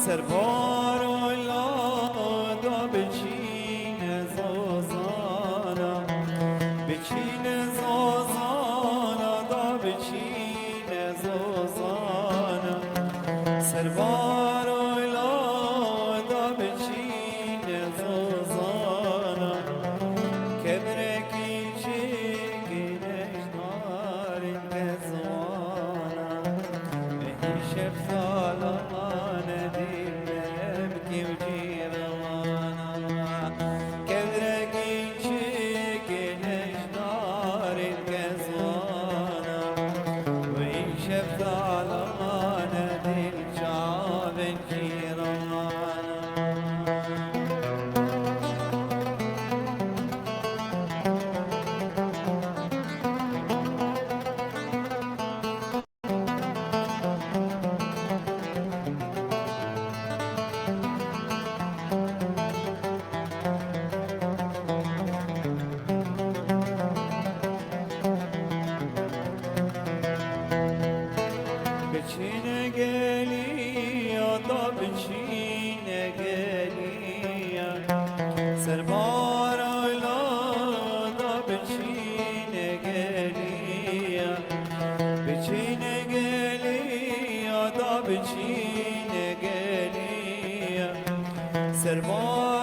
سربار اولادا بچین زازانا بچین زازانا دا بچین زازانا سربار اولادا بچین زازانا کبرکی چگینش دارین بزانا بهی شفزالان دیلم کی وجیروانا کبرکی چگینش دارین بزانا بهی شفزالان دیل جاون جیروانا بچینه گلیا دا بچینه گلیا سربار اولا دا بچینه گلیا بچینه گلیا دا بچینه گلیا سربار